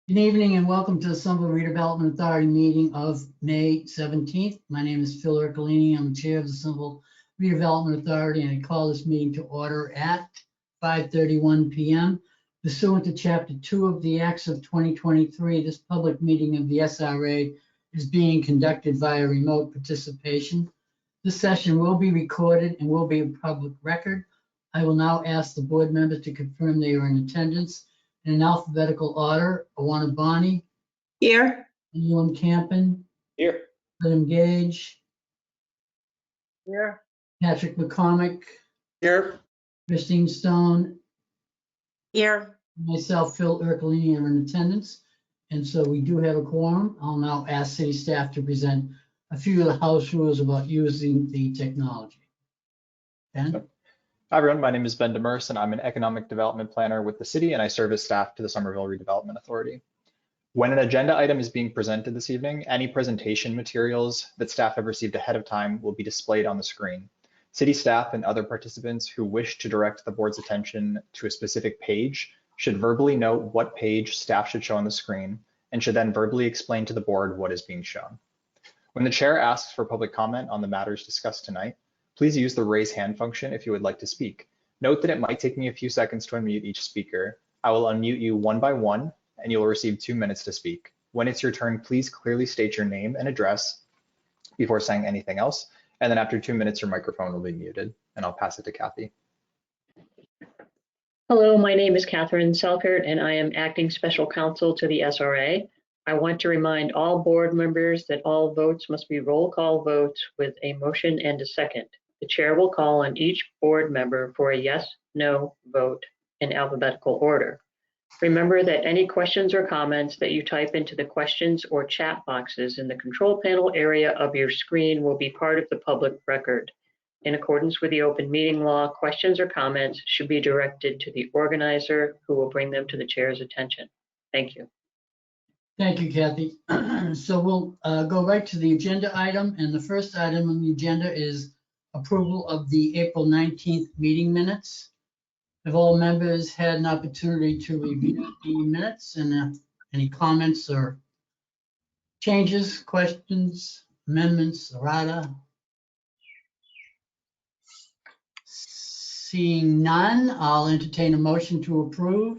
Good evening and welcome to the Somerville Redevelopment Authority meeting of May 17th. My name is Phil Ercolini. I'm the chair of the Somerville Redevelopment Authority, and I call this meeting to order at 5:31 p.m. Pursuant to Chapter 2 of the Acts of 2023, this public meeting of the SRA is being conducted via remote participation. This session will be recorded and will be a public record. I will now ask the board members to confirm they are in attendance. In an alphabetical order, Awana Bonney. Here. Ewan Campen. Here. William Gage. Here. Patrick McCormick. Here. Christine Stone. Here. Myself, Phil Ercolini, are in attendance. And so we do have a quorum. I'll now ask city staff to present a few of the house rules about using the technology. Ben? Hi everyone, my name is Ben Demers and I'm an economic development planner with the city and I serve as staff to the Somerville Redevelopment Authority. When an agenda item is being presented this evening, any presentation materials that staff have received ahead of time will be displayed on the screen. City staff and other participants who wish to direct the board's attention to a specific page should verbally note what page staff should show on the screen and should then verbally explain to the board what is being shown. When the chair asks for public comment on the matters discussed tonight, please use the raise hand function if you would like to speak. Note that it might take me a few seconds to unmute each speaker. I will unmute you one by one and you will receive 2 minutes to speak. When it's your turn, please clearly state your name and address before saying anything else. And then after 2 minutes, your microphone will be muted and I'll pass it to Kathy. Hello, my name is Catherine Selkert and I am acting special counsel to the SRA. I want to remind all board members that all votes must be roll call votes with a motion and a second. The chair will call on each board member for a yes, no vote in alphabetical order. Remember that any questions or comments that you type into the questions or chat boxes in the control panel area of your screen will be part of the public record. In accordance with the open meeting law, questions or comments should be directed to the organizer who will bring them to the chair's attention. Thank you. Thank you, Kathy. So we'll go right to the agenda item, and the first item on the agenda is approval of the April 19th meeting minutes. Have all members had an opportunity to review the minutes and any comments or changes, questions, amendments, errata? Seeing none, I'll entertain a motion to approve.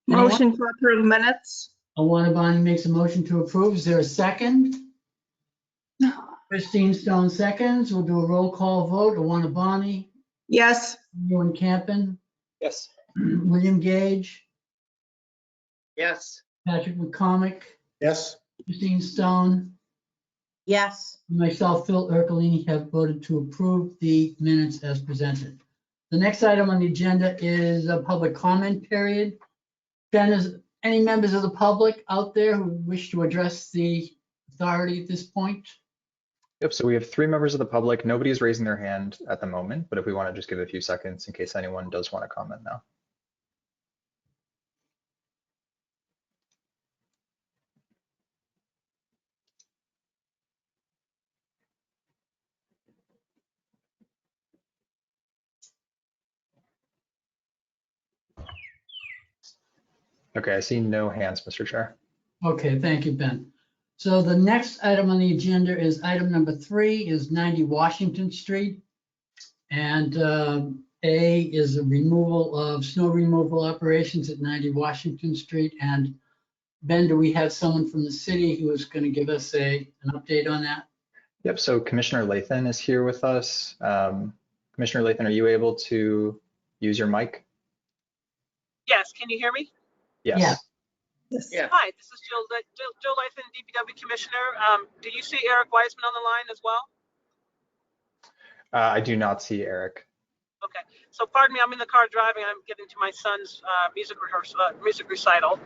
Motion to approve minutes. Awana Bonney makes a motion to approve. Is there a second? No. Christine Stone seconds. We'll do a roll call vote. Awana Bonney. Yes. Ewan Campen. Yes. William Gage. Yes. Patrick McCormick. Yes. Christine Stone. Yes. Myself, Phil Ercolini, have voted to approve the minutes as presented. The next item on the agenda is a public comment period. Ben, is any members of the public out there who wish to address the authority at this point? Yep, so we have 3 members of the public. Nobody's raising their hand at the moment, but if we want to just give a few seconds in case anyone does want to comment now. Okay, I see no hands, Mr. Chair. Okay, thank you, Ben. So the next item on the agenda is item number 3 is 90 Washington Street. And A is a removal of snow removal operations at 90 Washington Street. And Ben, do we have someone from the city who is going to give us an update on that? Yep, so Commissioner Lathan is here with us. Commissioner Lathan, are you able to use your mic? Yes, can you hear me? Yes. Yeah. Yes. Hi, this is Jill Lythan, DPW Commissioner. Do you see Eric Wiseman on the line as well? I do not see Eric. Okay, so pardon me, I'm in the car driving. I'm getting to my son's music recital.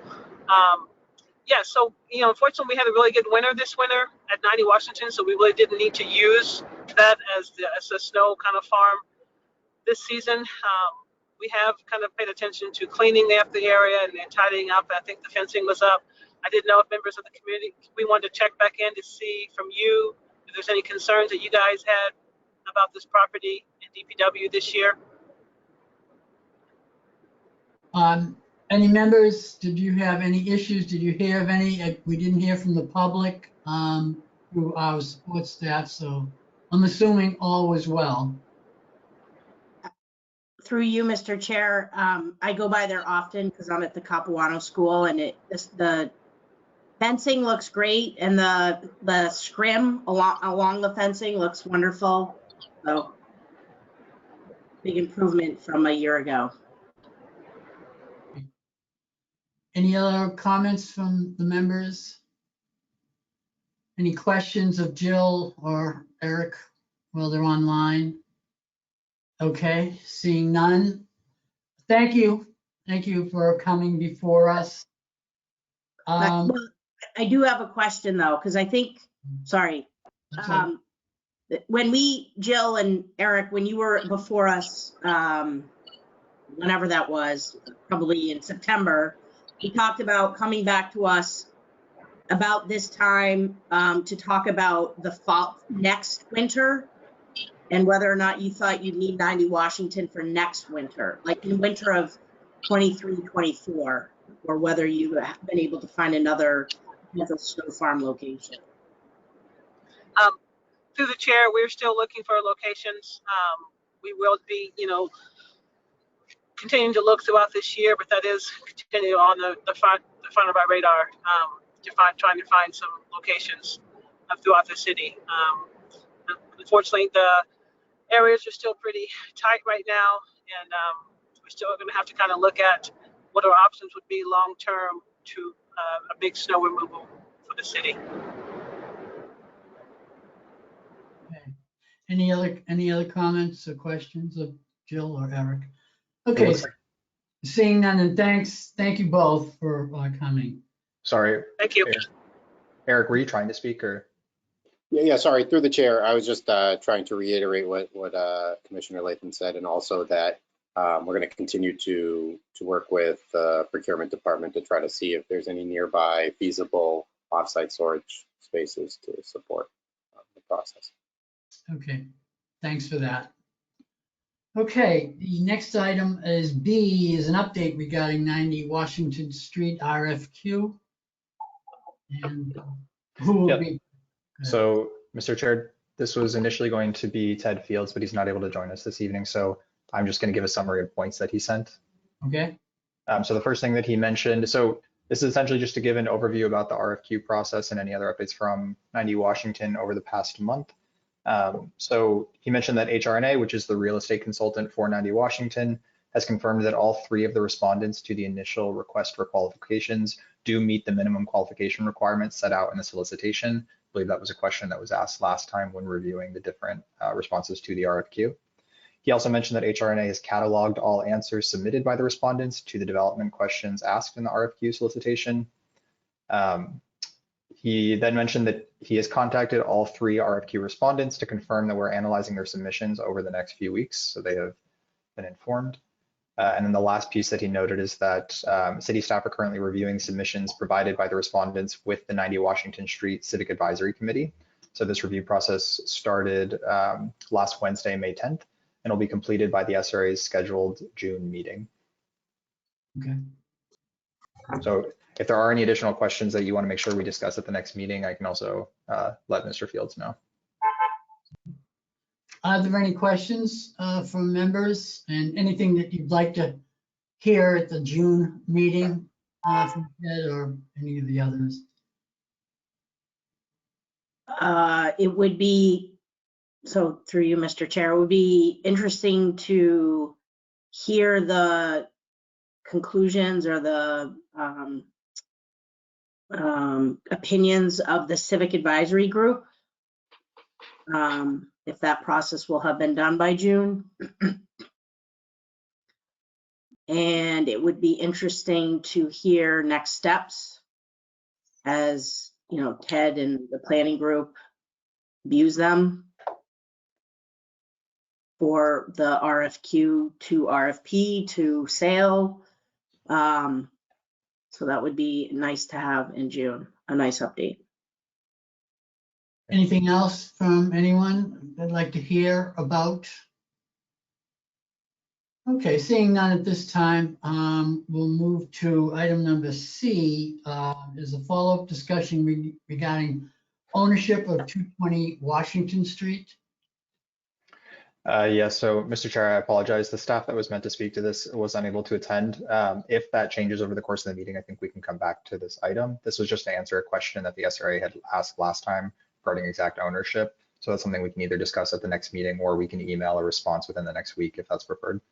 Yeah, so, unfortunately, we had a really good winter this winter at 90 Washington, so we really didn't need to use that as a snow kind of farm this season. We have kind of paid attention to cleaning up the area and tidying up. I think the fencing was up. I didn't know if members of the community, we wanted to check back in to see from you if there's any concerns that you guys had about this property in DPW this year. Any members, did you have any issues? Did you hear of any? We didn't hear from the public through our support staff, so I'm assuming all was well. Through you, Mr. Chair, I go by there often because I'm at the Capuano School, and the fencing looks great, and the scrim along the fencing looks wonderful. So big improvement from a year ago. Any other comments from the members? Any questions of Jill or Eric while they're online? Okay, seeing none. Thank you. Thank you for coming before us. Well, I do have a question though, because I think, sorry, That's all. when Jill and Eric, when you were before us, whenever that was, probably in September, we talked about coming back to us about this time to talk about the fall next winter and whether or not you thought you'd need 90 Washington for next winter, like in winter of 23-24, or whether you have been able to find another snow farm location. Through the chair, we're still looking for locations. We will be, continuing to look throughout this year, but that is continuing on the front of our radar trying to find some locations throughout the city. Unfortunately, the areas are still pretty tight right now, and we're still going to have to kind of look at what our options would be long term to a big snow removal for the city. Okay. Any other comments or questions of Jill or Eric? Okay, looks like- seeing none, and thank you both for coming. Sorry, Thank you. Eric, were you trying to speak or? Yeah, sorry, through the chair, I was just trying to reiterate what Commissioner Latham said, and also that we're going to continue to work with the procurement department to try to see if there's any nearby feasible offsite storage spaces to support the process. Okay, thanks for that. Okay, the next item is B, is an update regarding 90 Washington Street RFQ. And who will Yep. be? So, Mr. Chair, this was initially going to be Ted Fields, but he's not able to join us this evening. So I'm just going to give a summary of points that he sent. Okay, So the first thing that he mentioned, so this is essentially just to give an overview about the RFQ process and any other updates from 90 Washington over the past month. So he mentioned that HRNA, which is the real estate consultant for 90 Washington, has confirmed that all three of the respondents to the initial request for qualifications do meet the minimum qualification requirements set out in the solicitation. I believe that was a question that was asked last time when reviewing the different responses to the RFQ. He also mentioned that HRNA has cataloged all answers submitted by the respondents to the development questions asked in the RFQ solicitation. He then mentioned that he has contacted all three RFQ respondents to confirm that we're analyzing their submissions over the next few weeks, so they have been informed. And then the last piece that he noted is that city staff are currently reviewing submissions provided by the respondents with the 90 Washington Street Civic Advisory Committee. So this review process started last Wednesday, May 10th, and will be completed by the SRA's scheduled June meeting. okay. So if there are any additional questions that you want to make sure we discuss at the next meeting, I can also let Mr. Fields know. Are there any questions from members and anything that you'd like to hear at the June meeting from Ted or any of the others? It would be, so through you, Mr. Chair, it would be interesting to hear the conclusions or the opinions of the Civic Advisory Group, if that process will have been done by June. And it would be interesting to hear next steps as, Ted and the planning group views them for the RFQ to RFP to sale. So that would be nice to have in June, a nice update. Anything else from anyone that'd like to hear about? Okay, seeing none at this time, we'll move to item number C. Is a follow-up discussion regarding ownership of 220 Washington Street. Yeah, so Mr. Chair, I apologize. The staff that was meant to speak to this was unable to attend. If that changes over the course of the meeting, I think we can come back to this item. This was just to answer a question that the SRA had asked last time regarding exact ownership. So that's something we can either discuss at the next meeting or we can email a response within the next week if that's preferred.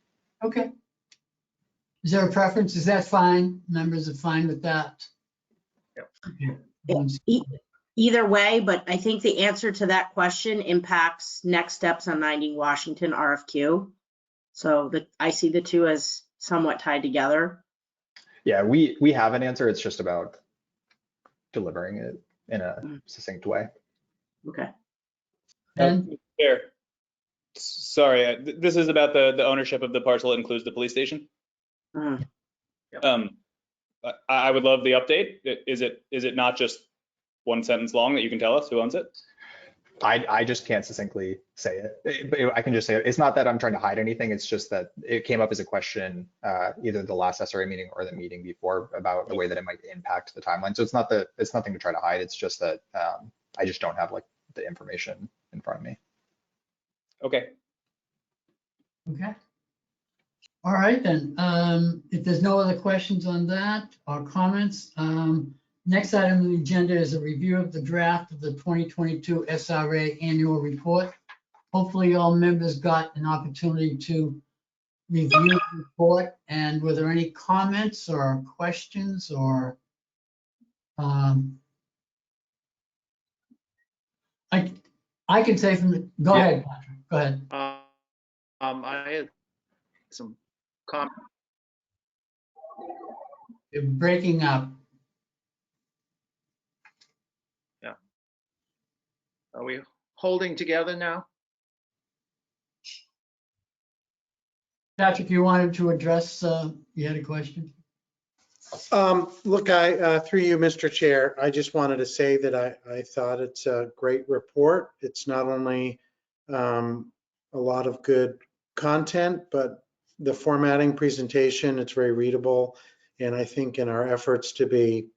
Okay. Is there a preference? Is that fine? Members are fine with that? Yep. Okay. Either way, but I think the answer to that question impacts next steps on 90 Washington RFQ. So I see the two as somewhat tied together. Yeah, we have an answer. It's just about delivering it in a succinct way. Okay. Ben? Chair, sorry, this is about the ownership of the parcel that includes the police station. Mm. I would love the update. Is it not just one sentence long that you can tell us who owns it? I just can't succinctly say it. But I can just say it. It's not that I'm trying to hide anything. It's just that it came up as a question either the last SRA meeting or the meeting before about the way that it might impact the timeline. So it's nothing to try to hide. It's just that I just don't have like the information in front of me. Okay. Okay. All right, then. If there's no other questions on that or comments, next item on the agenda is a review of the draft of the 2022 SRA annual report. Hopefully all members got an opportunity to review the report. And were there any comments or questions or I can say from the, go ahead, Patrick, go ahead. I had some comments. You're breaking up. Are we holding together now? Patrick, you wanted to address, you had a question? Look, through you, Mr. Chair, I just wanted to say that I thought it's a great report. It's not only a lot of good content, but the formatting presentation, it's very readable. And I think in our efforts to be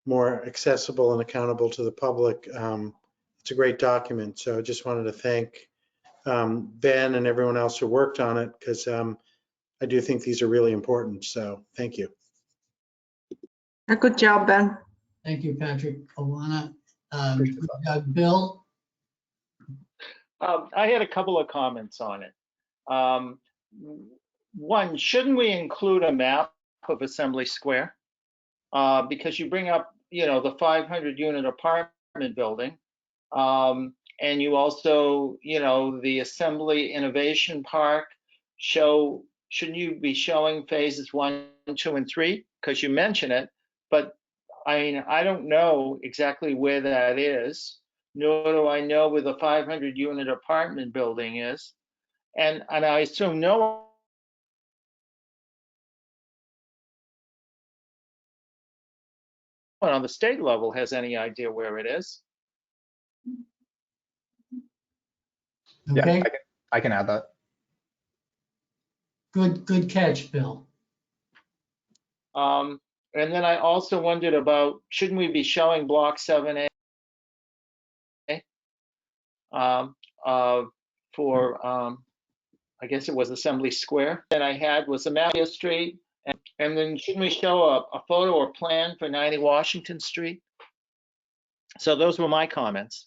more accessible and accountable to the public, it's a great document. So I just wanted to thank Ben and everyone else who worked on it, because I do think these are really important. So thank you. Good job, Ben. Thank you, Patrick. Alana, Bill? I had a couple of comments on it. One, shouldn't we include a map of Assembly Square? Because you bring up, the 500 unit apartment building. And you also, the Assembly Innovation Park shouldn't you be showing phases 1, 2, and 3? Because you mention it, but I don't know exactly where that is, nor do I know where the 500 unit apartment building is. And I assume no one on the state level has any idea where it is. Okay, Yeah, I can add that. good catch, Bill. And then I also wondered about, shouldn't we be showing block 7A for, I guess it was Assembly Square that I had was Amelia Street. And then shouldn't we show a photo or plan for 90 Washington Street? So those were my comments.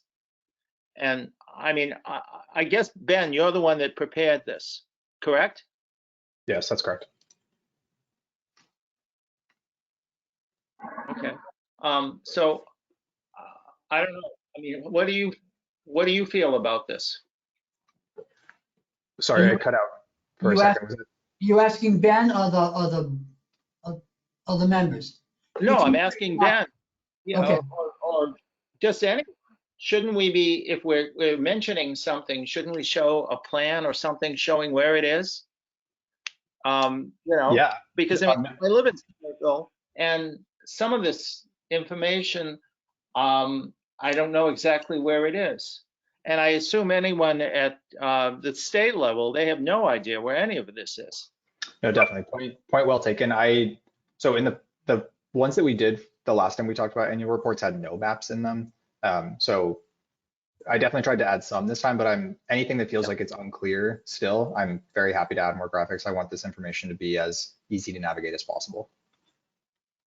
And I guess, Ben, you're the one that prepared this, correct? Yes, that's correct. Okay. So I don't know. What do you feel about this? Sorry, I cut out for a second. You asking Ben or the members? No, I'm asking Ben. Okay. Or just any. Shouldn't we be, if we're mentioning something, shouldn't we show a plan or something showing where it is? Yeah. Because I live in Somerville, and some of this information, I don't know exactly where it is. And I assume anyone at the state level, they have no idea where any of this is. No, definitely. Point well taken. So in the ones that we did the last time we talked about annual reports had no maps in them. So I definitely tried to add some this time, but anything that feels like it's unclear still, I'm very happy to add more graphics. I want this information to be as easy to navigate as possible.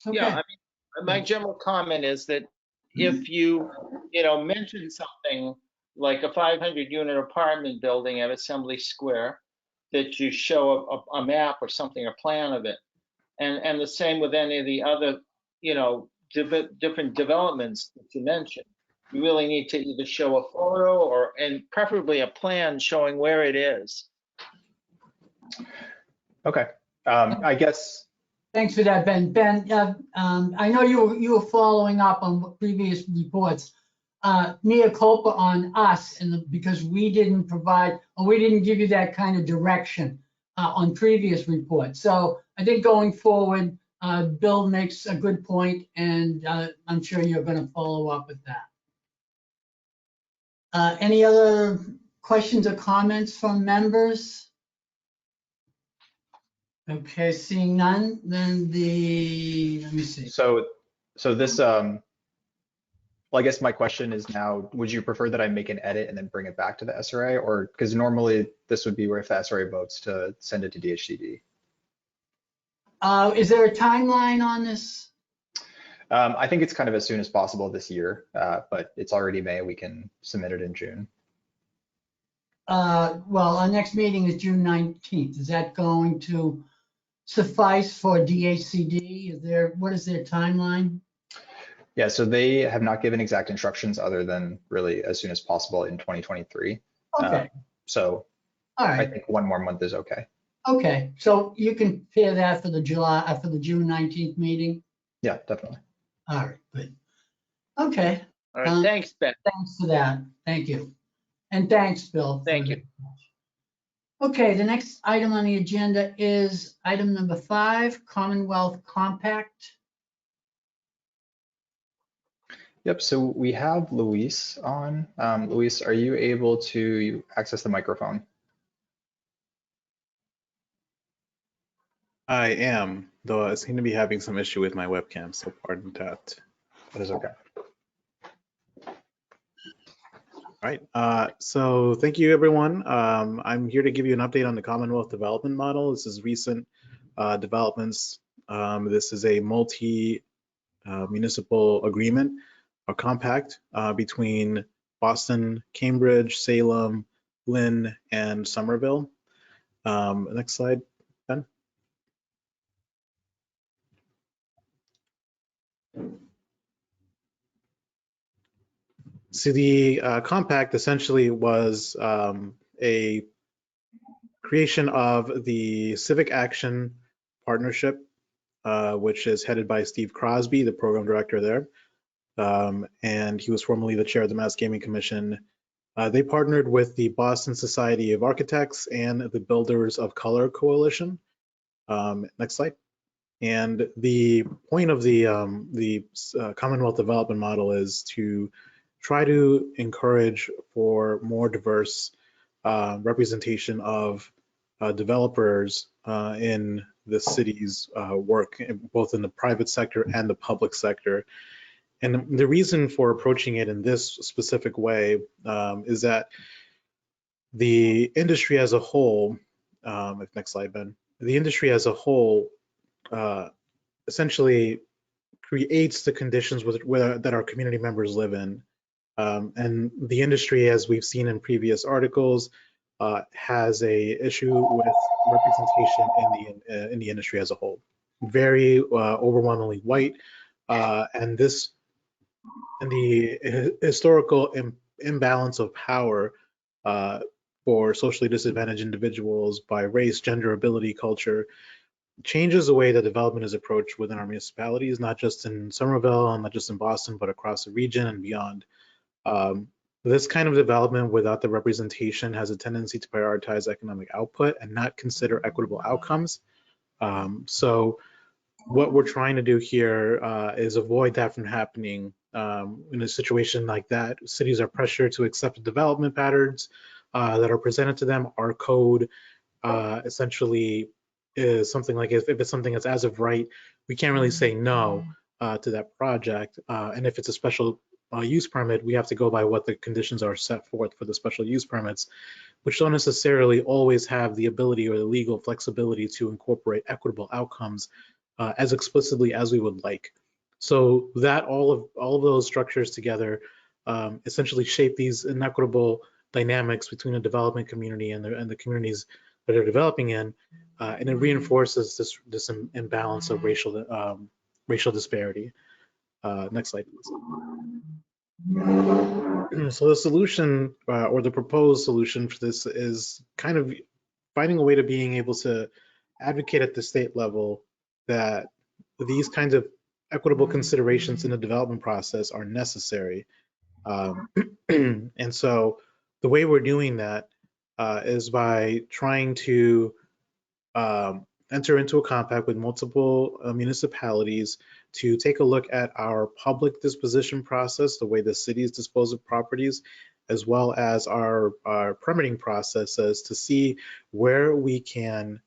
Yeah, Okay. I mean, my general comment is that if you mention something like a 500 unit apartment building at Assembly Square, that you show a map or something, a plan of it. And the same with any of the other, different developments that you mentioned. You really need to either show a photo and preferably a plan showing where it is. Okay. I guess. Thanks for that, Ben. Ben, I know you were following up on previous reports. Mea culpa on us, because we didn't provide, or we didn't give you that kind of direction on previous reports. So I think going forward, Bill makes a good point, and I'm sure you're going to follow up with that. Any other questions or comments from members? Okay, seeing none, then let me see. So this, well, I guess my question is now, would you prefer that I make an edit and then bring it back to the SRA, or because normally this would be where if the SRA votes to send it to DHCD? Is there a timeline on this? I think it's kind of as soon as possible this year, but it's already May. We can submit it in June. Well, our next meeting is June 19th. Is that going to suffice for DHCD? What is their timeline? Yeah, so they have not given exact instructions other than really as soon as possible in 2023. Okay. So All right. I think one more month is okay. Okay, so you can pair that for the June 19th meeting? Yeah, definitely. All right, good. Okay. All right, thanks, Ben. Thanks for that. Thank you. And thanks, Bill. Thank you. Okay, the next item on the agenda is item number 5, Commonwealth Compact. Yep, so we have Luis on. Luis, are you able to access the microphone? I am, though I seem to be having some issue with my webcam, so pardon that. That is okay. All right, so thank you, everyone. I'm here to give you an update on the Commonwealth Development Model. This is recent developments. This is a multi-municipal agreement, a compact between Boston, Cambridge, Salem, Lynn, and Somerville. Next slide, Ben. So the compact essentially was a creation of the Civic Action Partnership, which is headed by Steve Crosby, the program director there. And he was formerly the chair of the Mass Gaming Commission. They partnered with the Boston Society of Architects and the Builders of Color Coalition. Next slide. And the point of the Commonwealth Development Model is to try to encourage for more diverse representation of developers in the city's work, both in the private sector and the public sector. And the reason for approaching it in this specific way is that the industry as a whole, next slide, Ben, the industry as a whole essentially creates the conditions that our community members live in. And the industry, as we've seen in previous articles, has a issue with representation in the industry as a whole. Very overwhelmingly white, and the historical imbalance of power for socially disadvantaged individuals by race, gender, ability, culture, changes the way that development is approached within our municipalities, not just in Somerville and not just in Boston, but across the region and beyond. This kind of development without the representation has a tendency to prioritize economic output and not consider equitable outcomes. So what we're trying to do here is avoid that from happening In a situation like that, cities are pressured to accept the development patterns that are presented to them. Our code essentially is something like, if it's something that's as of right, we can't really say no to that project. And if it's a special use permit, we have to go by what the conditions are set forth for the special use permits, which don't necessarily always have the ability or the legal flexibility to incorporate equitable outcomes as explicitly as we would like. So that all of those structures together essentially shape these inequitable dynamics between the development community and the communities that they're developing in, and it reinforces this imbalance of racial disparity. Next slide, please. So the solution or the proposed solution for this is kind of finding a way to being able to advocate at the state level that these kinds of equitable considerations in the development process are necessary. And so the way we're doing that is by trying to enter into a compact with multiple municipalities to take a look at our public disposition process, the way the cities dispose of properties, as well as our permitting processes, to see where we can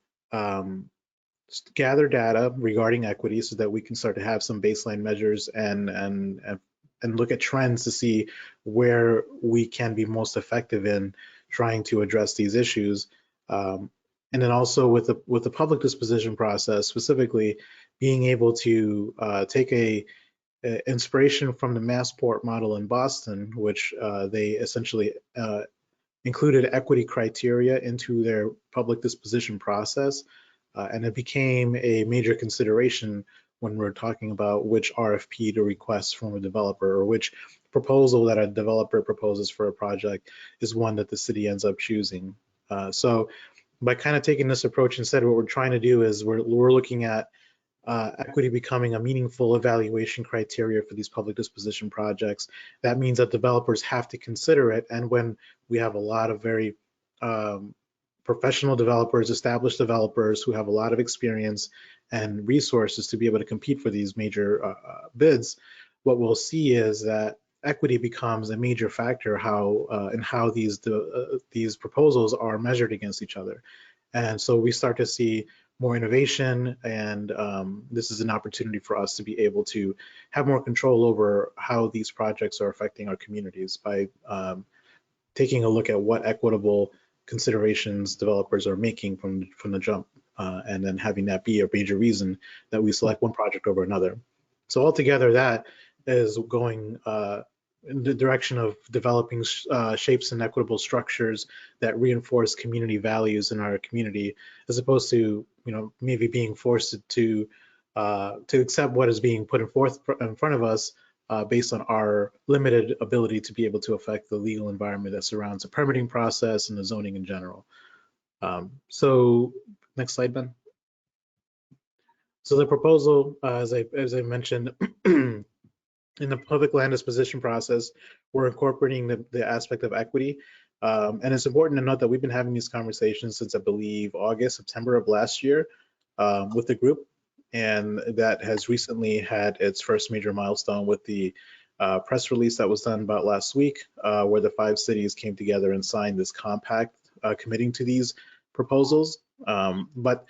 gather data regarding equity so that we can start to have some baseline measures and look at trends to see where we can be most effective in trying to address these issues. And then also with the public disposition process, specifically being able to take a inspiration from the Massport model in Boston, which they essentially included equity criteria into their public disposition process. And it became a major consideration when we're talking about which RFP to request from a developer, or which proposal that a developer proposes for a project is one that the city ends up choosing. So by kind of taking this approach instead, what we're trying to do is we're looking at equity becoming a meaningful evaluation criteria for these public disposition projects. That means that developers have to consider it. And when we have a lot of very professional developers, established developers who have a lot of experience and resources to be able to compete for these major bids, what we'll see is that equity becomes a major factor in how these proposals are measured against each other. And so we start to see more innovation, and this is an opportunity for us to be able to have more control over how these projects are affecting our communities by taking a look at what equitable considerations developers are making from the jump, and then having that be a major reason that we select one project over another. So altogether, that is going in the direction of developing shapes and equitable structures that reinforce community values in our community, as opposed to, maybe being forced to accept what is being put in front of us based on our limited ability to be able to affect the legal environment that surrounds the permitting process and the zoning in general. So next slide, Ben. So the proposal, as I mentioned, in the public land disposition process, we're incorporating the aspect of equity. And it's important to note that we've been having these conversations since, I believe, August, September of last year with the group. And that has recently had its first major milestone with the press release that was done about last week, where the 5 cities came together and signed this compact committing to these proposals. But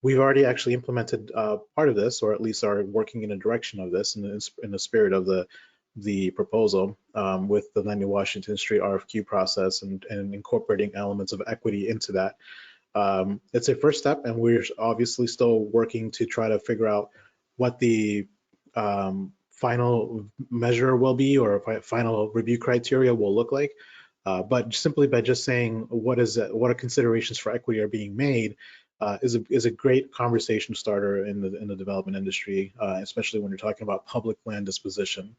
we've already actually implemented part of this, or at least are working in a direction of this in the spirit of the proposal with the 90 Washington Street RFQ process and incorporating elements of equity into that. It's a first step, and we're obviously still working to try to figure out what the final measure will be, or final review criteria will look like. But simply by just saying what are considerations for equity are being made is a great conversation starter in the development industry, especially when you're talking about public land disposition.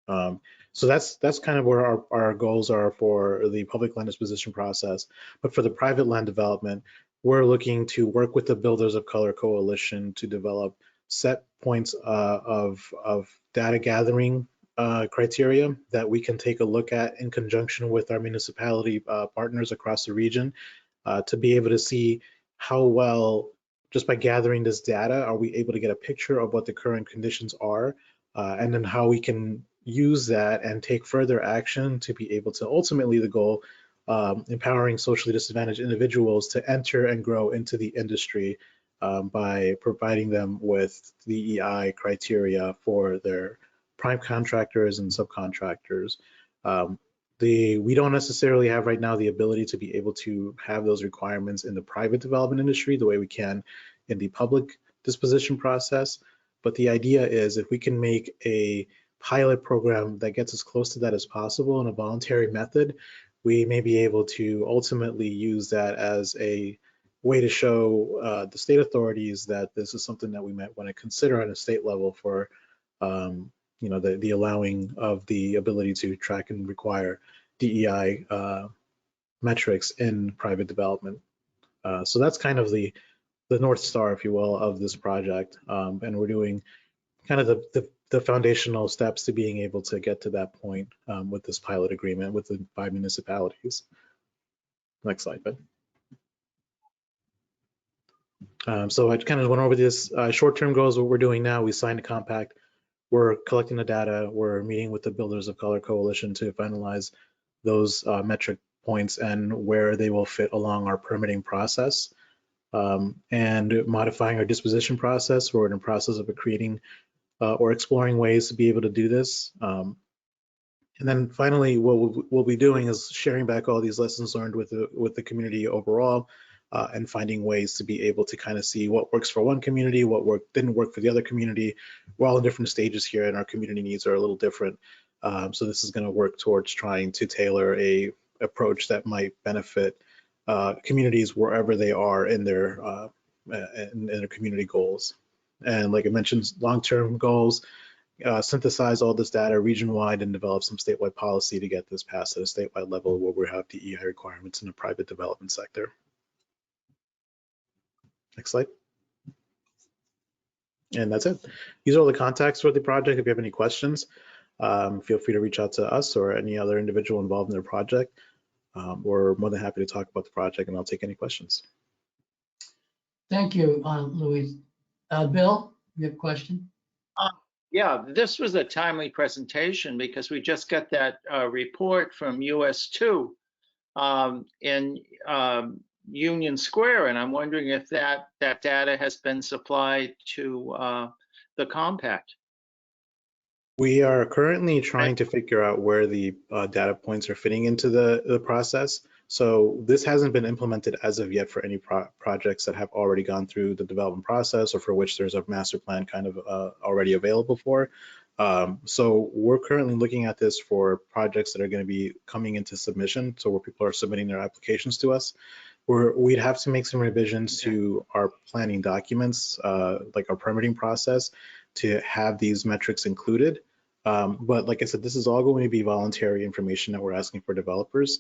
So that's kind of where our goals are for the public land disposition process. But for the private land development, we're looking to work with the Builders of Color Coalition to develop set points of data gathering criteria that we can take a look at in conjunction with our municipality partners across the region to be able to see how well, just by gathering this data, are we able to get a picture of what the current conditions are, and then how we can use that and take further action to be able to ultimately the goal, empowering socially disadvantaged individuals to enter and grow into the industry by providing them with DEI criteria for their prime contractors and subcontractors. We don't necessarily have right now the ability to be able to have those requirements in the private development industry the way we can in the public disposition process. But the idea is if we can make a pilot program that gets as close to that as possible in a voluntary method, we may be able to ultimately use that as a way to show the state authorities that this is something that we might want to consider on a state level for the allowing of the ability to track and require DEI metrics in private development. So that's kind of the North Star, if you will, of this project. And we're doing kind of the foundational steps to being able to get to that point with this pilot agreement with the 5 municipalities. Next slide, Ben. So I kind of went over this short-term goals. What we're doing now, we signed a compact. We're collecting the data. We're meeting with the Builders of Color Coalition to finalize those metric points and where they will fit along our permitting process. And modifying our disposition process. We're in the process of creating or exploring ways to be able to do this. And then finally, what we'll be doing is sharing back all these lessons learned with the community overall, and finding ways to be able to kind of see what works for one community, what didn't work for the other community. We're all in different stages here, and our community needs are a little different. So this is going to work towards trying to tailor a approach that might benefit communities wherever they are in their community goals. And like I mentioned, long-term goals, synthesize all this data region-wide and develop some statewide policy to get this passed at a statewide level where we have DEI requirements in the private development sector. Next slide. And that's it. These are all the contacts for the project. If you have any questions, feel free to reach out to us or any other individual involved in the project. We're more than happy to talk about the project, and I'll take any questions. Thank you, Louise. Bill, you have a question? Yeah, this was a timely presentation because we just got that report from US2 in Union Square, and I'm wondering if that data has been supplied to the compact. We are currently trying to figure out where the data points are fitting into the process. So this hasn't been implemented as of yet for any projects that have already gone through the development process or for which there's a master plan kind of already available for. So we're currently looking at this for projects that are going to be coming into submission, so where people are submitting their applications to us. We'd have to make some revisions to our planning documents, like our permitting process, to have these metrics included. But like I said, this is all going to be voluntary information that we're asking for developers.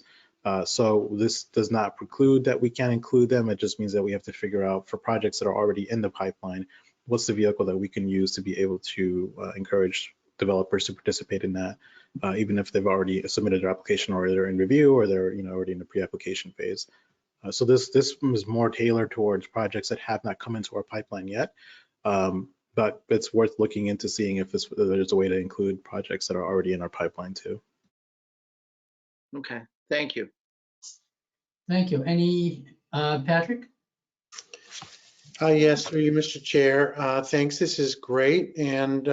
So this does not preclude that we can include them. It just means that we have to figure out for projects that are already in the pipeline, what's the vehicle that we can use to be able to encourage developers to participate in that, even if they've already submitted their application or they're in review or they're already in the pre-application phase. So this is more tailored towards projects that have not come into our pipeline yet. But it's worth looking into seeing if there's a way to include projects that are already in our pipeline too. Okay, thank you. Thank you. Any, Patrick? Yes, through you, Mr. Chair. Thanks, this is great. And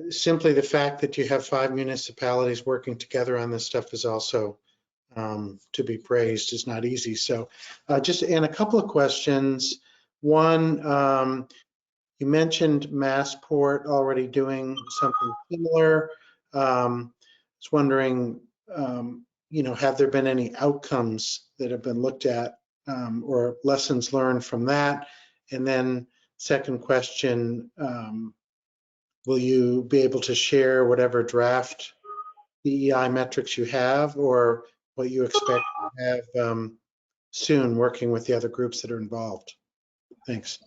simply the fact that you have 5 municipalities working together on this stuff is also to be praised. It's not easy. So and a couple of questions. One, you mentioned Massport already doing something similar. I was wondering, have there been any outcomes that have been looked at or lessons learned from that? And then second question, will you be able to share whatever draft DEI metrics you have or what you expect to have soon working with the other groups that are involved? Thanks.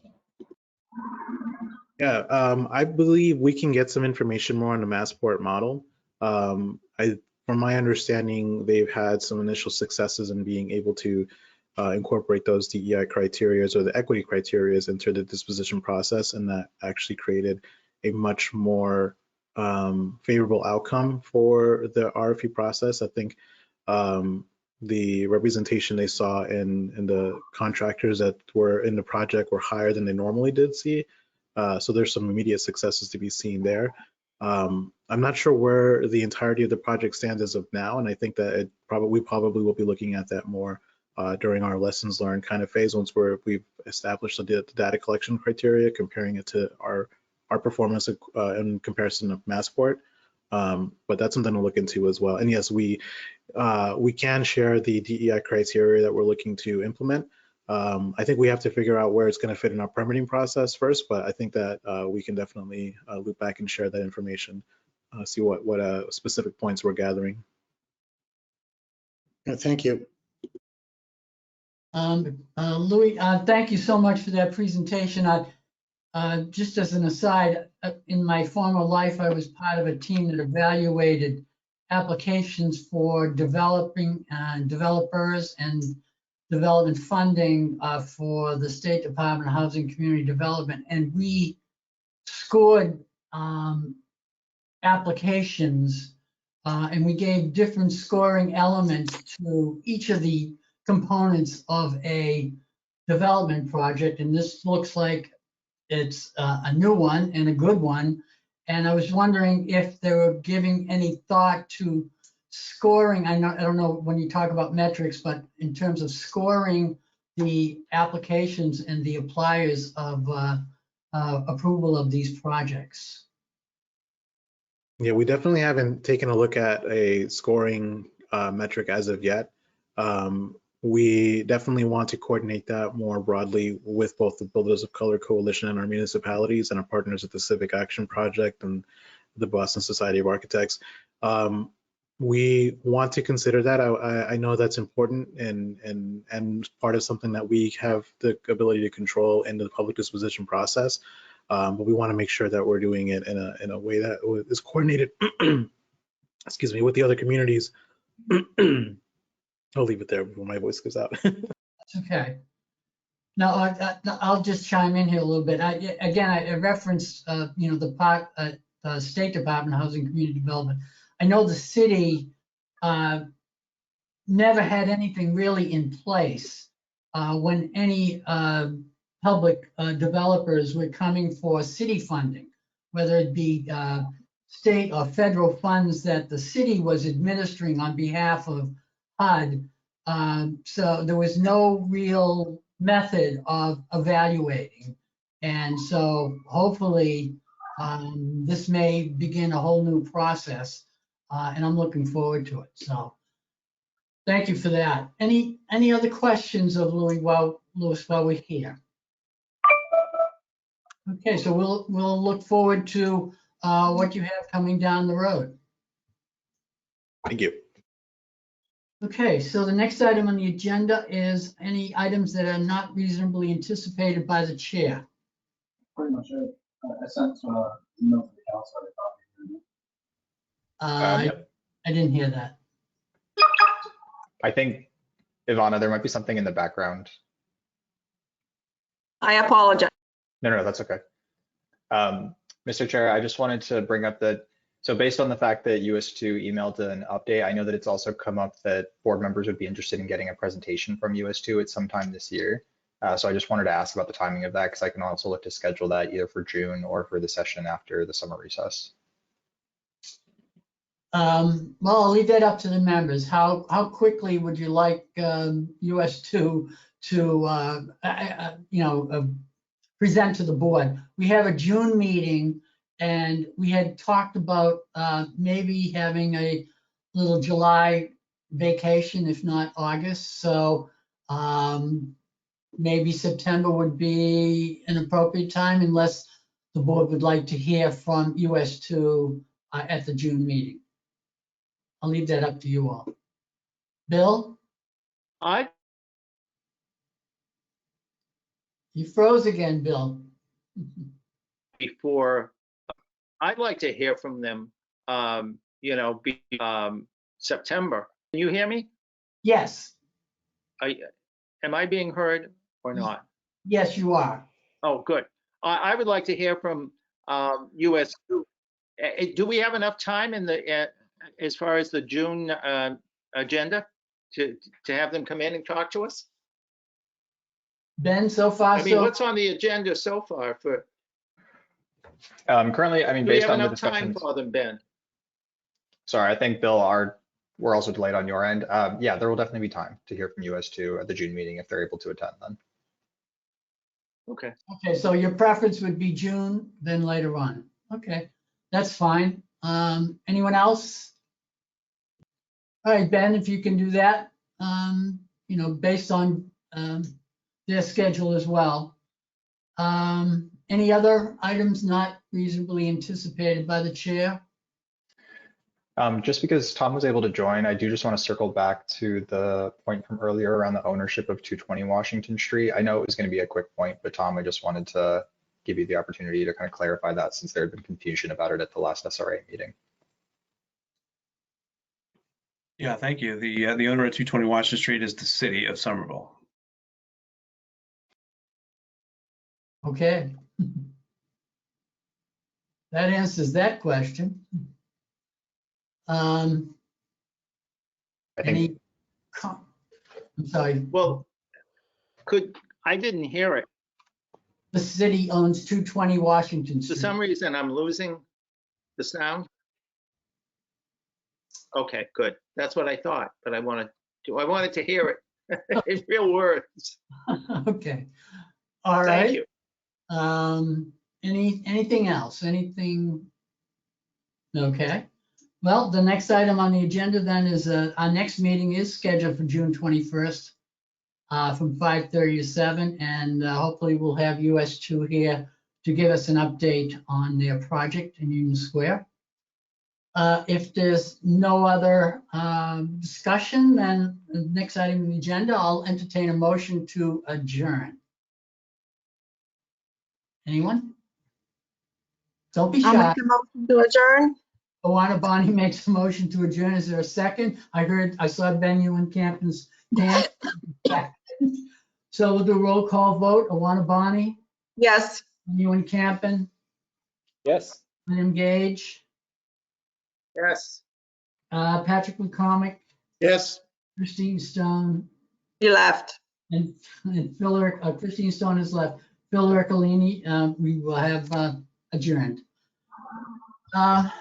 Yeah, I believe we can get some information more on the Massport model. From my understanding, they've had some initial successes in being able to incorporate those DEI criteria or the equity criteria into the disposition process, and that actually created a much more favorable outcome for the RFP process. I think the representation they saw in the contractors that were in the project were higher than they normally did see. So there's some immediate successes to be seen there. I'm not sure where the entirety of the project stands as of now, and I think that we probably will be looking at that more during our lessons learned kind of phase once we've established the data collection criteria, comparing it to our performance in comparison of Massport. But that's something to look into as well. And yes, we can share the DEI criteria that we're looking to implement. I think we have to figure out where it's going to fit in our permitting process first, but I think that we can definitely loop back and share that information, see what specific points we're gathering. Thank you. Louis, thank you so much for that presentation. Just as an aside, in my former life, I was part of a team that evaluated applications for developers and development funding for the State Department of Housing and Community Development. And we scored applications and we gave different scoring elements to each of the components of a development project. And this looks like it's a new one and a good one. And I was wondering if they were giving any thought to scoring. I don't know when you talk about metrics, but in terms of scoring the applications and the appliers of approval of these projects. Yeah, we definitely haven't taken a look at a scoring metric as of yet. We definitely want to coordinate that more broadly with both the Builders of Color Coalition and our municipalities and our partners at the Civic Action Project and the Boston Society of Architects. We want to consider that. I know that's important and part of something that we have the ability to control in the public disposition process. But we want to make sure that we're doing it in a way that is coordinated, excuse me, with the other communities. I'll leave it there before my voice goes out. That's okay. Now, I'll just chime in here a little bit. I referenced, the State Department of Housing and Community Development. I know the city never had anything really in place when any public developers were coming for city funding, whether it be state or federal funds that the city was administering on behalf of HUD. So there was no real method of evaluating. And so hopefully this may begin a whole new process and I'm looking forward to it. So thank you for that. Any other questions of Louis while we're here? Okay, so we'll look forward to what you have coming down the road. Thank you. Okay, so the next item on the agenda is any items that are not reasonably anticipated by the chair. Pretty much it. I sent email to the council. I didn't hear that. I think, Ivana, there might be something in the background. I apologize. No, that's okay. Mr. Chair, I just wanted to bring up that, so based on the fact that US2 emailed an update, I know that it's also come up that board members would be interested in getting a presentation from US2 at some time this year. So I just wanted to ask about the timing of that, because I can also look to schedule that either for June or for the session after the summer recess. Well, I'll leave that up to the members. How quickly would you like US2 to present to the board? We have a June meeting, and we had talked about maybe having a little July vacation, if not August. So maybe September would be an appropriate time, unless the board would like to hear from US2 at the June meeting. I'll leave that up to you all. Bill? You froze again, Bill. Before, I'd like to hear from them, September. Can you hear me? Yes. Am I being heard or not? Yes, you are. Oh, good. I would like to hear from US2 Do we have enough time in the, as far as the June agenda to have them come in and talk to us? Ben, so far, I mean, so, what's on the agenda so far for, Currently, I mean, do we based have on the enough time discussions, for them, Ben? sorry, I think Bill, we're also delayed on your end. Yeah, there will definitely be time to hear from you as to at the June meeting if they're able to attend then. Okay. okay, so your preference would be June, then later on. Okay, that's fine. Anyone else? All right, Ben, if you can do that, based on their schedule as well. Any other items not reasonably anticipated by the chair? Just because Tom was able to join, I do just want to circle back to the point from earlier around the ownership of 220 Washington Street. I know it was going to be a quick point, but Tom, I just wanted to give you the opportunity to kind of clarify that since there had been confusion about it at the last SRA meeting. Yeah, thank you. The owner of 220 Washington Street is the city of Somerville. Okay. That answers that question. I think I'm sorry, Well, I didn't hear it. the city owns 220 Washington For Street. some reason, I'm losing the sound. Okay, good. That's what I thought, but I wanted to hear it in real words. Okay, all Thank right. you. Anything else? Anything? Okay. Well, the next item on the agenda then is our next meeting is scheduled for June 21st from 5:30 to 7, and hopefully we'll have US2 here to give us an update on their project in Union Square. If there's no other discussion, then the next item on the agenda, I'll entertain a motion to adjourn. Anyone? Don't be I'll shy. make a motion to adjourn. Awana Bonnie makes a motion to adjourn. Is there a second? I saw Ben Ewan-Campion's hand. So we'll do a roll call vote. Awana Bonnie, Yes. Ewan-Campion, Yes. William Gage, Yes. Patrick McCormick, Yes. Christine Stone, You left. and Phil, Christine Stone has left. Phil Ercolini, we will have adjourned.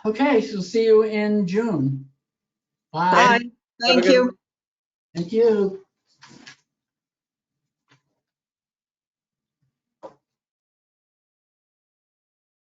Okay, so see you in June. Bye. Bye. Thank you. Thank you.